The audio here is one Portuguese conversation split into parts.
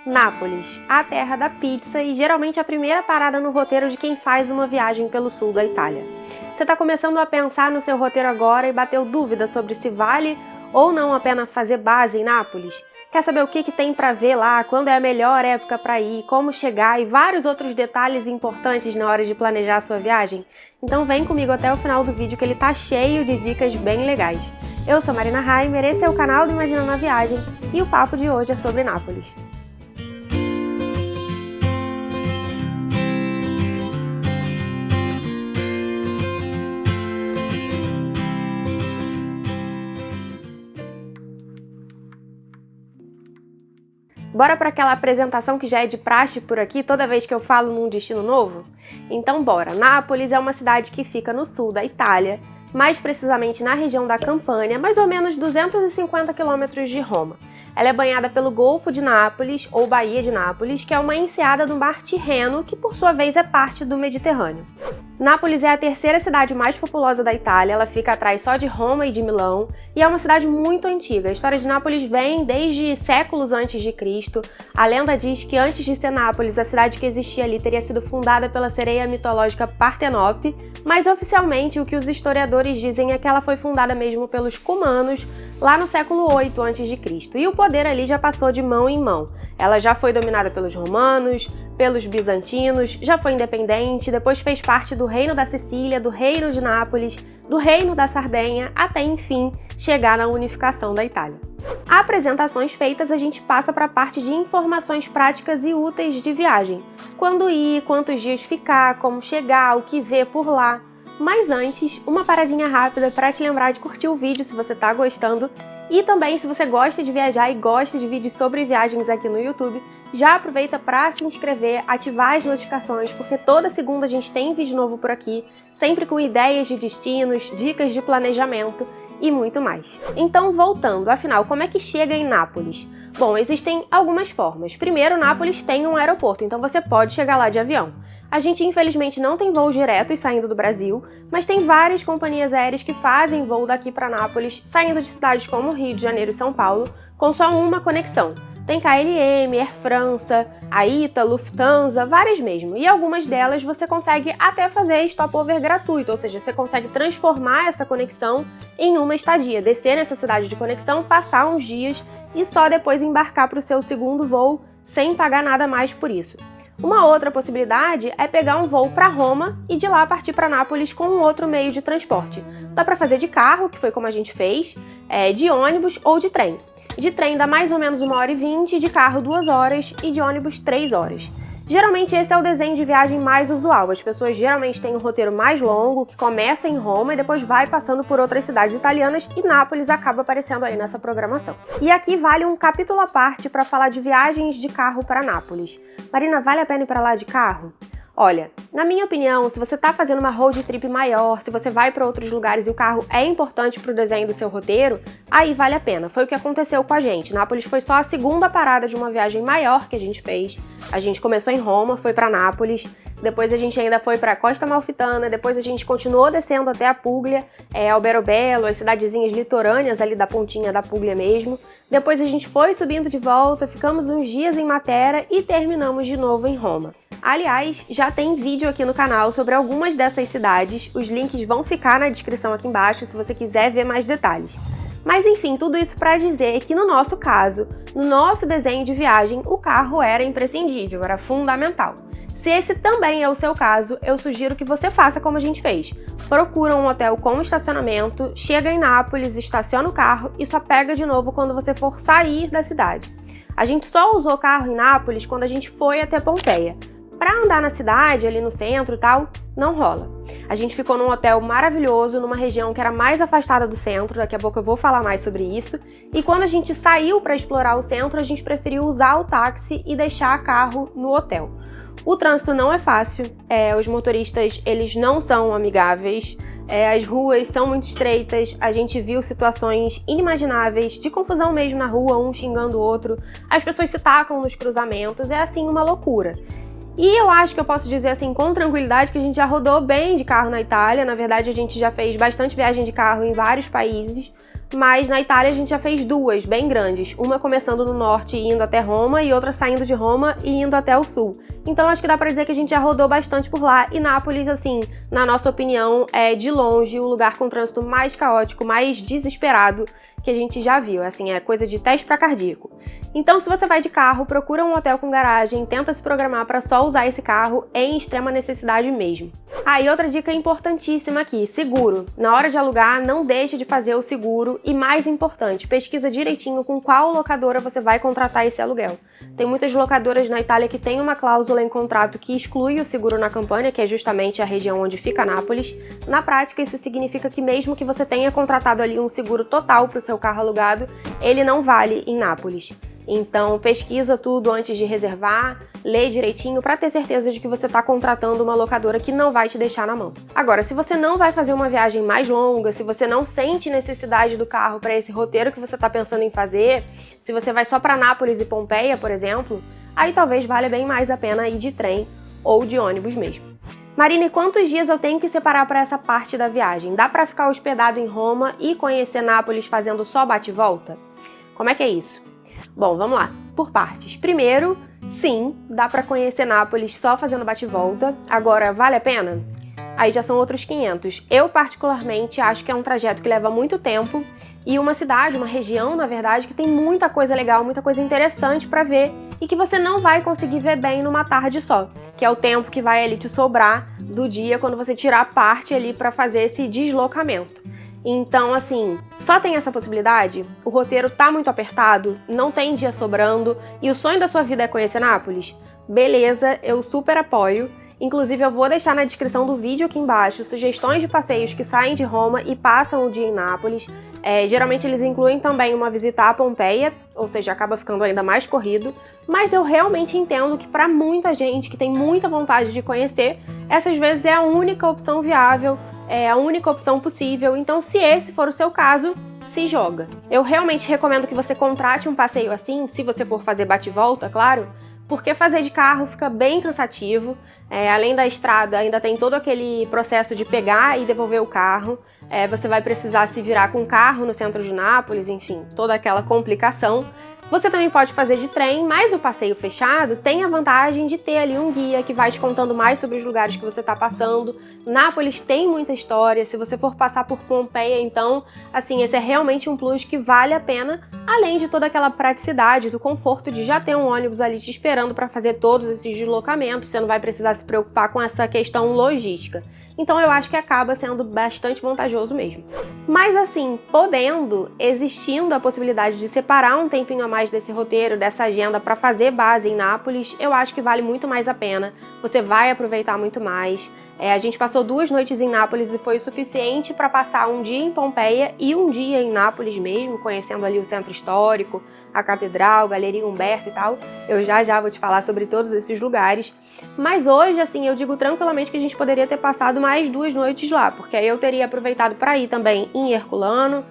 Nápoles, a terra da pizza e geralmente a primeira parada no roteiro de quem faz uma viagem pelo sul da Itália. Você está começando a pensar no seu roteiro agora e bateu dúvida sobre se vale ou não a pena fazer base em Nápoles? Quer saber o que tem para ver lá, quando é a melhor época para ir, como chegar e vários outros detalhes importantes na hora de planejar a sua viagem? Então vem comigo até o final do vídeo que ele tá cheio de dicas bem legais. Eu sou Marina Heimer, esse é o canal do Imaginando a Viagem e o papo de hoje é sobre Nápoles. Bora para aquela apresentação que já é de praxe por aqui toda vez que eu falo num destino novo? Então bora! Nápoles é uma cidade que fica no sul da Itália, mais precisamente na região da Campânia, mais ou menos 250 quilômetros de Roma. Ela é banhada pelo Golfo de Nápoles, ou Baía de Nápoles, que é uma enseada do Mar Tirreno, que por sua vez é parte do Mediterrâneo. Nápoles é a terceira cidade mais populosa da Itália, ela fica atrás só de Roma e de Milão, e é uma cidade muito antiga. A história de Nápoles vem desde séculos antes de Cristo. A lenda diz que antes de ser Nápoles, a cidade que existia ali teria sido fundada pela sereia mitológica Partenope, mas oficialmente o que os historiadores dizem é que ela foi fundada mesmo pelos cumanos lá no século 8 a.C. E o poder ali já passou de mão em mão. Ela já foi dominada pelos romanos, pelos bizantinos, já foi independente, depois fez parte do Reino da Sicília, do Reino de Nápoles, do Reino da Sardenha, até enfim chegar na unificação da Itália. Apresentações feitas, a gente passa para a parte de informações práticas e úteis de viagem. Quando ir, quantos dias ficar, como chegar, o que ver por lá. Mas antes, uma paradinha rápida para te lembrar de curtir o vídeo se você está gostando. E também, se você gosta de viajar e gosta de vídeos sobre viagens aqui no YouTube, já aproveita para se inscrever, ativar as notificações, porque toda segunda a gente tem vídeo novo por aqui, sempre com ideias de destinos, dicas de planejamento e muito mais. Então, voltando, afinal, como é que chega em Nápoles? Bom, existem algumas formas. Primeiro, Nápoles tem um aeroporto, então você pode chegar lá de avião. A gente, infelizmente, não tem voos diretos saindo do Brasil, mas tem várias companhias aéreas que fazem voo daqui para Nápoles, saindo de cidades como Rio de Janeiro e São Paulo, com só uma conexão. Tem KLM, Air France, AITA, Lufthansa, várias mesmo. E algumas delas você consegue até fazer stopover gratuito, ou seja, você consegue transformar essa conexão em uma estadia, descer nessa cidade de conexão, passar uns dias e só depois embarcar para o seu segundo voo sem pagar nada mais por isso. Uma outra possibilidade é pegar um voo para Roma e de lá partir para Nápoles com um outro meio de transporte. Dá para fazer de carro, que foi como a gente fez, de ônibus ou de trem. De trem dá mais ou menos 1h20, de carro 2 horas e de ônibus 3 horas. Geralmente esse é o desenho de viagem mais usual. As pessoas geralmente têm um roteiro mais longo, que começa em Roma e depois vai passando por outras cidades italianas e Nápoles acaba aparecendo aí nessa programação. E aqui vale um capítulo à parte para falar de viagens de carro para Nápoles. Marina, vale a pena ir para lá de carro? Olha, na minha opinião, se você está fazendo uma road trip maior, se você vai para outros lugares e o carro é importante para o desenho do seu roteiro, aí vale a pena. Foi o que aconteceu com a gente. Nápoles foi só a segunda parada de uma viagem maior que a gente fez. A gente começou em Roma, foi para Nápoles, depois a gente ainda foi para Costa Amalfitana, depois a gente continuou descendo até a Puglia, Alberobello, as cidadezinhas litorâneas ali da pontinha da Puglia mesmo. Depois a gente foi subindo de volta, ficamos uns dias em Matera e terminamos de novo em Roma. Aliás, já tem vídeo aqui no canal sobre algumas dessas cidades, os links vão ficar na descrição aqui embaixo se você quiser ver mais detalhes. Mas enfim, tudo isso para dizer que no nosso caso, no nosso desenho de viagem, o carro era imprescindível, era fundamental. Se esse também é o seu caso, eu sugiro que você faça como a gente fez. Procura um hotel com estacionamento, chega em Nápoles, estaciona o carro e só pega de novo quando você for sair da cidade. A gente só usou carro em Nápoles quando a gente foi até Pompeia. Para andar na cidade, ali no centro e tal, não rola. A gente ficou num hotel maravilhoso, numa região que era mais afastada do centro, daqui a pouco eu vou falar mais sobre isso. E quando a gente saiu para explorar o centro, a gente preferiu usar o táxi e deixar o carro no hotel. O trânsito não é fácil, os motoristas eles não são amigáveis, as ruas são muito estreitas, a gente viu situações inimagináveis, de confusão mesmo na rua, um xingando o outro, as pessoas se tacam nos cruzamentos, é assim uma loucura. E eu acho que eu posso dizer assim com tranquilidade que a gente já rodou bem de carro na Itália, na verdade a gente já fez bastante viagem de carro em vários países, mas na Itália a gente já fez duas bem grandes, uma começando no norte e indo até Roma e outra saindo de Roma e indo até o sul. Então acho que dá pra dizer que a gente já rodou bastante por lá e Nápoles, assim, na nossa opinião, é de longe o lugar com trânsito mais caótico, mais desesperado que a gente já viu, assim, é coisa de teste pra cardíaco. Então, se você vai de carro, procura um hotel com garagem, tenta se programar para só usar esse carro em extrema necessidade mesmo. E outra dica importantíssima aqui, seguro. Na hora de alugar, não deixe de fazer o seguro e, mais importante, pesquisa direitinho com qual locadora você vai contratar esse aluguel. Tem muitas locadoras na Itália que tem uma cláusula em contrato que exclui o seguro na Campania, que é justamente a região onde fica Nápoles. Na prática, isso significa que mesmo que você tenha contratado ali um seguro total para o seu carro alugado, ele não vale em Nápoles. Então, pesquisa tudo antes de reservar, lê direitinho para ter certeza de que você está contratando uma locadora que não vai te deixar na mão. Agora, se você não vai fazer uma viagem mais longa, se você não sente necessidade do carro para esse roteiro que você está pensando em fazer, se você vai só para Nápoles e Pompeia, por exemplo, aí talvez valha bem mais a pena ir de trem ou de ônibus mesmo. Marina, e quantos dias eu tenho que separar para essa parte da viagem? Dá para ficar hospedado em Roma e conhecer Nápoles fazendo só bate e volta? Como é que é isso? Bom, vamos lá, por partes. Primeiro, sim, dá para conhecer Nápoles só fazendo bate-volta. Agora, vale a pena? Aí já são outros 500. Eu, particularmente, acho que é um trajeto que leva muito tempo e uma cidade, uma região, na verdade, que tem muita coisa legal, muita coisa interessante para ver e que você não vai conseguir ver bem numa tarde só, que é o tempo que vai ali te sobrar do dia quando você tirar parte ali para fazer esse deslocamento. Então, assim, só tem essa possibilidade? O roteiro tá muito apertado, não tem dia sobrando e o sonho da sua vida é conhecer Nápoles? Beleza, eu super apoio. Inclusive, eu vou deixar na descrição do vídeo aqui embaixo sugestões de passeios que saem de Roma e passam o dia em Nápoles. Geralmente eles incluem também uma visita a Pompeia, ou seja, acaba ficando ainda mais corrido, mas eu realmente entendo que para muita gente que tem muita vontade de conhecer, essas vezes é a única opção viável, é a única opção possível, então se esse for o seu caso, se joga. Eu realmente recomendo que você contrate um passeio assim, se você for fazer bate e volta, claro, porque fazer de carro fica bem cansativo, além da estrada ainda tem todo aquele processo de pegar e devolver o carro, você vai precisar se virar com o carro no centro de Nápoles, enfim, toda aquela complicação. Você também pode fazer de trem, mas o passeio fechado tem a vantagem de ter ali um guia que vai te contando mais sobre os lugares que você está passando. Nápoles tem muita história, se você for passar por Pompeia, então, assim, esse é realmente um plus que vale a pena, além de toda aquela praticidade, do conforto de já ter um ônibus ali te esperando para fazer todos esses deslocamentos, você não vai precisar se preocupar com essa questão logística. Então eu acho que acaba sendo bastante vantajoso mesmo. Mas assim, existindo a possibilidade de separar um tempinho a mais desse roteiro, dessa agenda para fazer base em Nápoles, eu acho que vale muito mais a pena. Você vai aproveitar muito mais. A gente passou 2 noites em Nápoles e foi o suficiente para passar um dia em Pompeia e um dia em Nápoles mesmo, conhecendo ali o centro histórico, a catedral, Galeria Umberto e tal. Eu já vou te falar sobre todos esses lugares. Mas hoje, assim, eu digo tranquilamente que a gente poderia ter passado mais 2 noites lá, porque aí eu teria aproveitado para ir também em Herculano,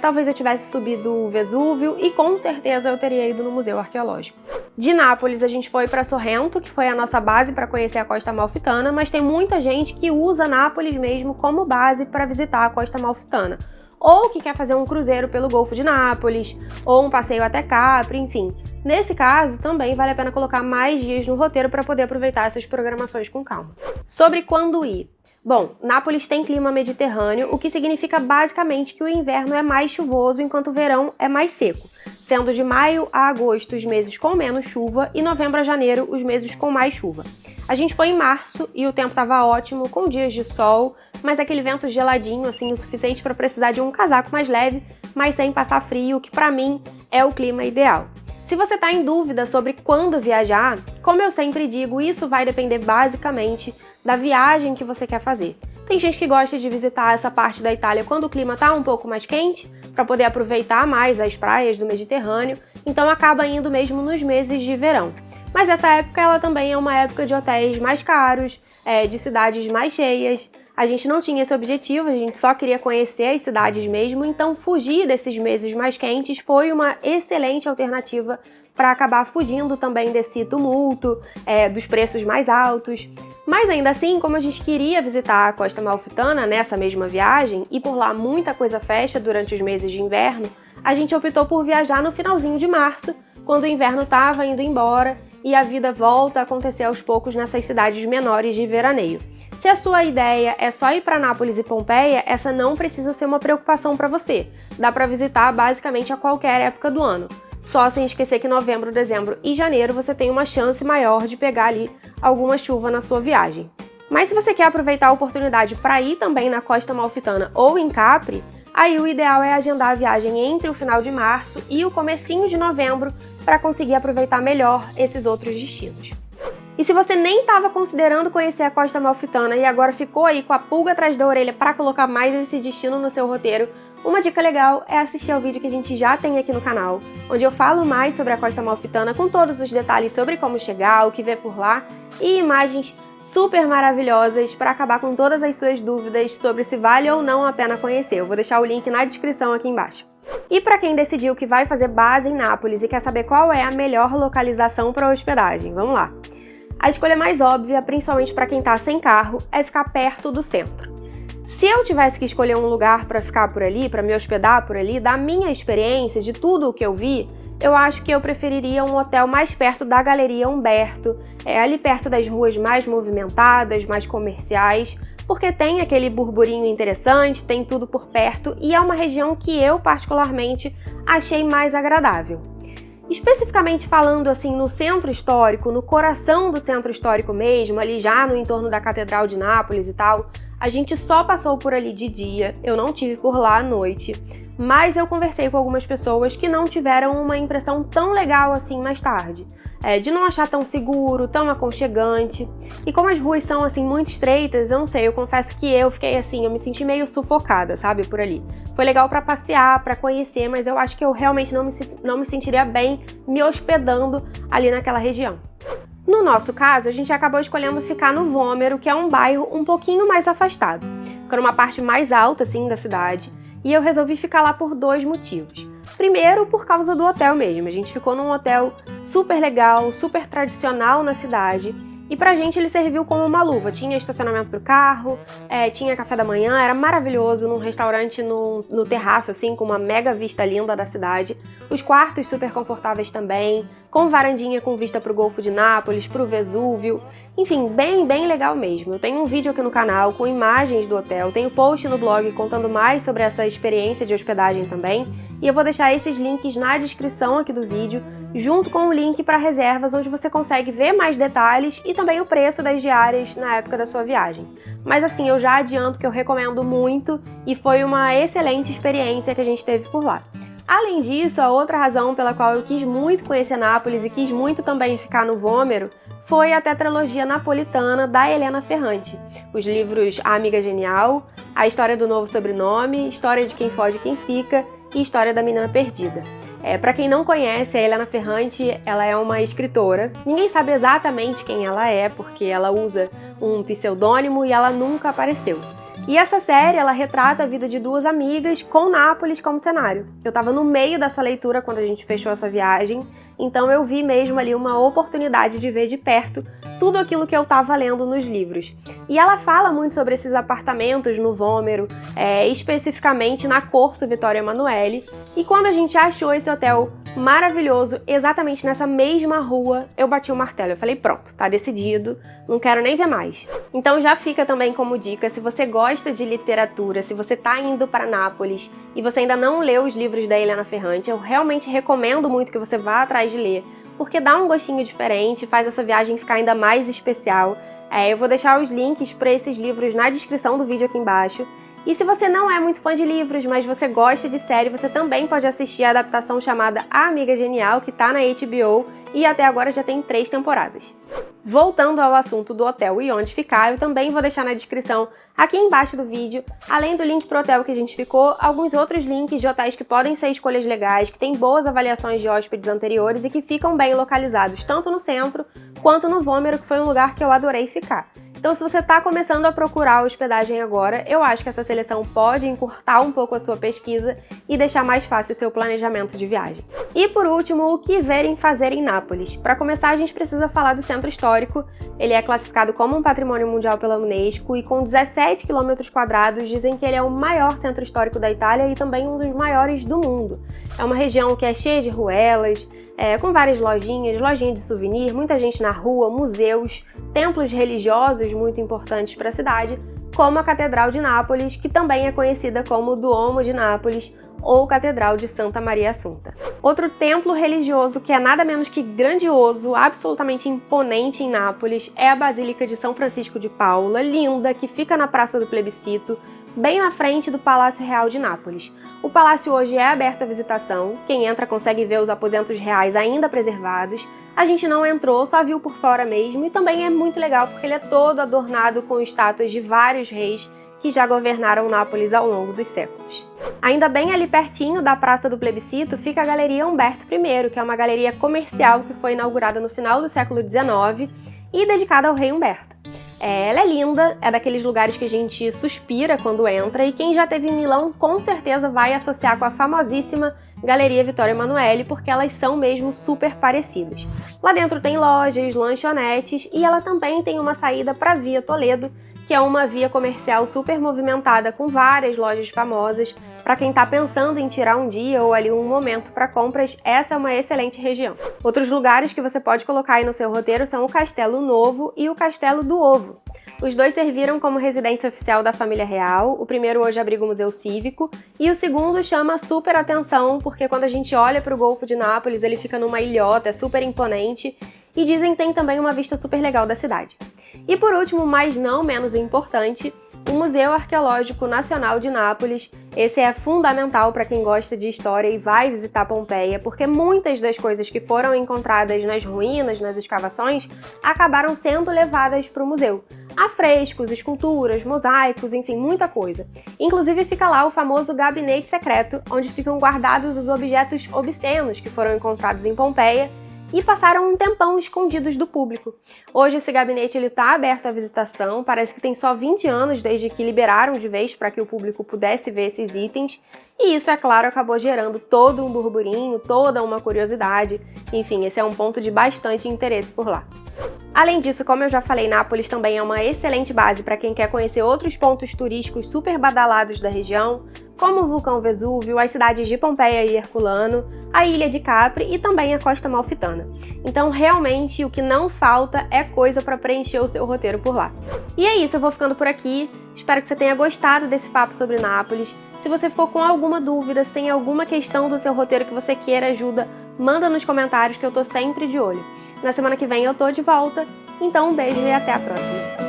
talvez eu tivesse subido o Vesúvio e com certeza eu teria ido no Museu Arqueológico. De Nápoles a gente foi para Sorrento, que foi a nossa base para conhecer a Costa Amalfitana, mas tem muita gente que usa Nápoles mesmo como base para visitar a Costa Amalfitana. Ou que quer fazer um cruzeiro pelo Golfo de Nápoles, ou um passeio até Capri, enfim. Nesse caso, também vale a pena colocar mais dias no roteiro para poder aproveitar essas programações com calma. Sobre quando ir. Bom, Nápoles tem clima mediterrâneo, o que significa basicamente que o inverno é mais chuvoso enquanto o verão é mais seco, sendo de maio a agosto os meses com menos chuva e novembro a janeiro os meses com mais chuva. A gente foi em março e o tempo estava ótimo, com dias de sol, mas aquele vento geladinho, assim, o suficiente para precisar de um casaco mais leve, mas sem passar frio, que para mim é o clima ideal. Se você está em dúvida sobre quando viajar, como eu sempre digo, isso vai depender basicamente da viagem que você quer fazer. Tem gente que gosta de visitar essa parte da Itália quando o clima está um pouco mais quente, para poder aproveitar mais as praias do Mediterrâneo, então acaba indo mesmo nos meses de verão. Mas essa época ela também é uma época de hotéis mais caros, de cidades mais cheias. A gente não tinha esse objetivo, a gente só queria conhecer as cidades mesmo, então fugir desses meses mais quentes foi uma excelente alternativa para acabar fugindo também desse tumulto, dos preços mais altos. Mas ainda assim, como a gente queria visitar a Costa Amalfitana nessa mesma viagem, e por lá muita coisa fecha durante os meses de inverno, a gente optou por viajar no finalzinho de março, quando o inverno estava indo embora e a vida volta a acontecer aos poucos nessas cidades menores de veraneio. Se a sua ideia é só ir para Nápoles e Pompeia, essa não precisa ser uma preocupação para você. Dá para visitar basicamente a qualquer época do ano. Só sem esquecer que novembro, dezembro e janeiro você tem uma chance maior de pegar ali alguma chuva na sua viagem. Mas se você quer aproveitar a oportunidade para ir também na Costa Amalfitana ou em Capri, aí o ideal é agendar a viagem entre o final de março e o comecinho de novembro para conseguir aproveitar melhor esses outros destinos. E se você nem estava considerando conhecer a Costa Amalfitana e agora ficou aí com a pulga atrás da orelha para colocar mais esse destino no seu roteiro, uma dica legal é assistir ao vídeo que a gente já tem aqui no canal, onde eu falo mais sobre a Costa Amalfitana com todos os detalhes sobre como chegar, o que ver por lá e imagens super maravilhosas para acabar com todas as suas dúvidas sobre se vale ou não a pena conhecer. Eu vou deixar o link na descrição aqui embaixo. E para quem decidiu que vai fazer base em Nápoles e quer saber qual é a melhor localização para hospedagem, vamos lá. A escolha mais óbvia, principalmente para quem está sem carro, é ficar perto do centro. Se eu tivesse que escolher um lugar para ficar por ali, para me hospedar por ali, da minha experiência, de tudo o que eu vi, eu acho que eu preferiria um hotel mais perto da Galeria Umberto, ali perto das ruas mais movimentadas, mais comerciais, porque tem aquele burburinho interessante, tem tudo por perto e é uma região que eu particularmente achei mais agradável. Especificamente falando assim no centro histórico, no coração do centro histórico mesmo, ali já no entorno da Catedral de Nápoles e tal, a gente só passou por ali de dia, eu não tive por lá à noite, mas eu conversei com algumas pessoas que não tiveram uma impressão tão legal assim mais tarde. De não achar tão seguro, tão aconchegante. E como as ruas são assim muito estreitas, eu não sei, eu confesso que eu fiquei assim, eu me senti meio sufocada, sabe, por ali. Foi legal pra passear, pra conhecer, mas eu acho que eu realmente não me sentiria bem me hospedando ali naquela região. No nosso caso, a gente acabou escolhendo ficar no Vomero, que é um bairro um pouquinho mais afastado. Fica numa parte mais alta, assim, da cidade, e eu resolvi ficar lá por dois motivos. Primeiro, por causa do hotel mesmo. A gente ficou num hotel super legal, super tradicional na cidade, e pra gente ele serviu como uma luva. Tinha estacionamento pro carro, tinha café da manhã, era maravilhoso, num restaurante no terraço, assim, com uma mega vista linda da cidade. Os quartos super confortáveis também, com varandinha com vista pro Golfo de Nápoles, pro Vesúvio. Enfim, bem legal mesmo. Eu tenho um vídeo aqui no canal com imagens do hotel, tenho post no blog contando mais sobre essa experiência de hospedagem também, e eu vou deixar esses links na descrição aqui do vídeo, junto com o link para reservas, onde você consegue ver mais detalhes e também o preço das diárias na época da sua viagem. Mas assim, eu já adianto que eu recomendo muito e foi uma excelente experiência que a gente teve por lá. Além disso, a outra razão pela qual eu quis muito conhecer Nápoles e quis muito também ficar no Vomero foi a tetralogia napolitana da Elena Ferrante. Os livros A Amiga Genial, A História do Novo Sobrenome, História de Quem Foge e Quem Fica e História da Menina Perdida. Para quem não conhece, a Elena Ferrante, ela é uma escritora. Ninguém sabe exatamente quem ela é, porque ela usa um pseudônimo e ela nunca apareceu. E essa série, ela retrata a vida de duas amigas com Nápoles como cenário. Eu estava no meio dessa leitura quando a gente fechou essa viagem, então eu vi mesmo ali uma oportunidade de ver de perto tudo aquilo que eu estava lendo nos livros. E ela fala muito sobre esses apartamentos no Vomero, especificamente na Corso Vittorio Emanuele. E quando a gente achou esse hotel maravilhoso, exatamente nessa mesma rua, eu bati o martelo. Eu falei, pronto, tá decidido, não quero nem ver mais. Então já fica também como dica, se você gosta de literatura, se você tá indo para Nápoles e você ainda não leu os livros da Elena Ferrante, eu realmente recomendo muito que você vá atrás de ler, porque dá um gostinho diferente, faz essa viagem ficar ainda mais especial. Eu vou deixar os links para esses livros na descrição do vídeo aqui embaixo. E se você não é muito fã de livros, mas você gosta de série, você também pode assistir a adaptação chamada A Amiga Genial, que tá na HBO e até agora já tem 3 temporadas. Voltando ao assunto do hotel e onde ficar, eu também vou deixar na descrição aqui embaixo do vídeo, além do link pro hotel que a gente ficou, alguns outros links de hotéis que podem ser escolhas legais, que têm boas avaliações de hóspedes anteriores e que ficam bem localizados, tanto no centro quanto no Vomero, que foi um lugar que eu adorei ficar. Então, se você está começando a procurar hospedagem agora, eu acho que essa seleção pode encurtar um pouco a sua pesquisa e deixar mais fácil o seu planejamento de viagem. E por último, o que ver e fazer em Nápoles. Para começar, a gente precisa falar do centro histórico. Ele é classificado como um patrimônio mundial pela Unesco e com 17 km², dizem que ele é o maior centro histórico da Itália e também um dos maiores do mundo. É uma região que é cheia de ruelas, com várias lojinhas de souvenir, muita gente na rua, museus, templos religiosos muito importantes para a cidade, como a Catedral de Nápoles, que também é conhecida como Duomo de Nápoles ou Catedral de Santa Maria Assunta. Outro templo religioso que é nada menos que grandioso, absolutamente imponente em Nápoles, é a Basílica de São Francisco de Paula, linda, que fica na Praça do Plebiscito, bem na frente do Palácio Real de Nápoles. O palácio hoje é aberto à visitação, quem entra consegue ver os aposentos reais ainda preservados. A gente não entrou, só viu por fora mesmo, e também é muito legal porque ele é todo adornado com estátuas de vários reis que já governaram Nápoles ao longo dos séculos. Ainda bem ali pertinho da Praça do Plebiscito fica a Galeria Umberto I, que é uma galeria comercial que foi inaugurada no final do século XIX e dedicada ao rei Humberto. Ela é linda, é daqueles lugares que a gente suspira quando entra, e quem já esteve em Milão com certeza vai associar com a famosíssima Galeria Vittorio Emanuele, porque elas são mesmo super parecidas. Lá dentro tem lojas, lanchonetes e ela também tem uma saída para a Via Toledo, que é uma via comercial super movimentada com várias lojas famosas. Para quem está pensando em tirar um dia ou ali um momento para compras, essa é uma excelente região. Outros lugares que você pode colocar aí no seu roteiro são o Castelo Novo e o Castelo do Ovo. Os dois serviram como residência oficial da família real. O primeiro hoje abriga o Museu Cívico e o segundo chama super atenção porque quando a gente olha para o Golfo de Nápoles ele fica numa ilhota, é super imponente, e dizem que tem também uma vista super legal da cidade. E por último, mas não menos importante, o Museu Arqueológico Nacional de Nápoles. Esse é fundamental para quem gosta de história e vai visitar Pompeia, porque muitas das coisas que foram encontradas nas ruínas, nas escavações, acabaram sendo levadas para o museu. Há frescos, esculturas, mosaicos, enfim, muita coisa. Inclusive fica lá o famoso gabinete secreto, onde ficam guardados os objetos obscenos que foram encontrados em Pompeia e passaram um tempão escondidos do público. Hoje esse gabinete está aberto à visitação, parece que tem só 20 anos desde que liberaram de vez para que o público pudesse ver esses itens, e isso, é claro, acabou gerando todo um burburinho, toda uma curiosidade, enfim, esse é um ponto de bastante interesse por lá. Além disso, como eu já falei, Nápoles também é uma excelente base para quem quer conhecer outros pontos turísticos super badalados da região, como o vulcão Vesúvio, as cidades de Pompeia e Herculano, a ilha de Capri e também a Costa Amalfitana. Então, realmente, o que não falta é coisa para preencher o seu roteiro por lá. E é isso, eu vou ficando por aqui. Espero que você tenha gostado desse papo sobre Nápoles. Se você ficou com alguma dúvida, se tem alguma questão do seu roteiro que você queira ajuda, manda nos comentários que eu tô sempre de olho. Na semana que vem eu tô de volta, então um beijo e até a próxima!